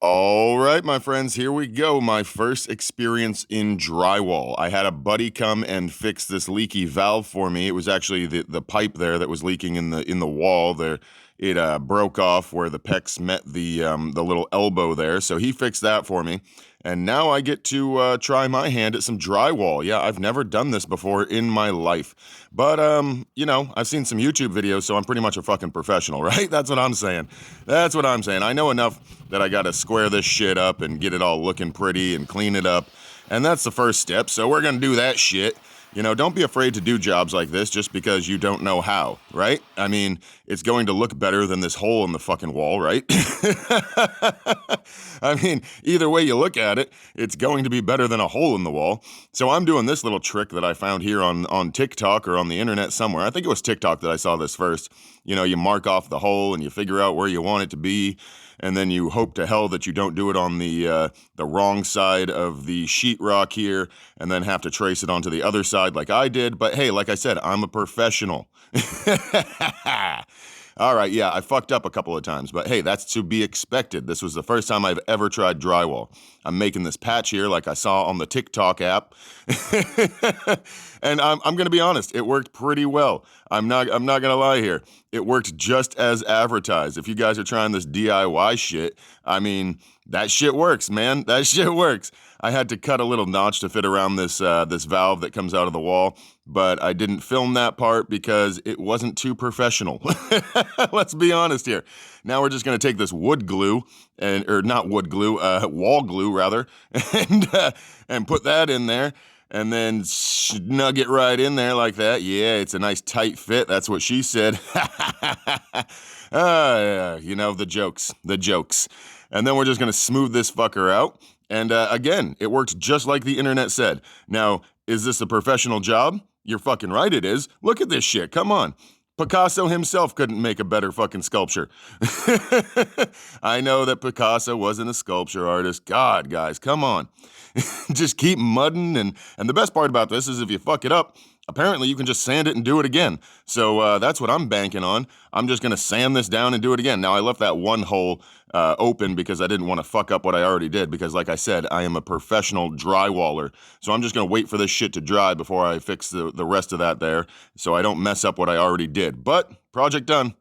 All right, my friends, here we go. My first experience in drywall. I had a buddy come and fix this leaky valve for me. It was actually the pipe there that was leaking in the wall there. It broke off where the pecs met the little elbow there. So he fixed that for me. And now I get to try my hand at some drywall. Yeah, I've never done this before in my life. But I've seen some YouTube videos, so I'm pretty much a fucking professional, right? That's what I'm saying. That's what I'm saying. I know enough that I got to square this shit up and get it all looking pretty and clean it up. And that's the first step. So we're going to do that shit. Don't be afraid to do jobs like this just because you don't know how, right? I mean, it's going to look better than this hole in the fucking wall, right? I mean, either way you look at it, it's going to be better than a hole in the wall. So I'm doing this little trick that I found here on TikTok or on the internet somewhere. I think it was TikTok that I saw this first. You mark off the hole and you figure out where you want it to be, and then you hope to hell that you don't do it on the wrong side of the sheetrock here, and then have to trace it onto the other side like I did. But hey, like I said, I'm a professional. All right, yeah, I fucked up a couple of times, but hey, that's to be expected. This was the first time I've ever tried drywall. I'm making this patch here like I saw on the TikTok app. And I'm going to be honest, it worked pretty well. I'm not going to lie here. It worked just as advertised. If you guys are trying this DIY shit, I mean, that shit works, man. That shit works. I had to cut a little notch to fit around this valve that comes out of the wall, but I didn't film that part because it wasn't too professional. Let's be honest here. Now we're just going to take this wood glue, or not wood glue, wall glue rather, and put that in there. And then snug it right in there like that. Yeah, it's a nice tight fit. That's what she said. Yeah, the jokes. And then we're just going to smooth this fucker out. And again, it works just like the internet said. Now, is this a professional job? You're fucking right it is. Look at this shit. Come on. Picasso himself couldn't make a better fucking sculpture. I know that Picasso wasn't a sculpture artist. God, guys, come on. Just keep mudding, and the best part about this is if you fuck it up, apparently you can just sand it and do it again. So that's what I'm banking on. I'm just going to sand this down and do it again. Now, I left that one hole open because I didn't want to fuck up what I already did because, like I said, I am a professional drywaller. So I'm just going to wait for this shit to dry before I fix the rest of that there so I don't mess up what I already did. But project done.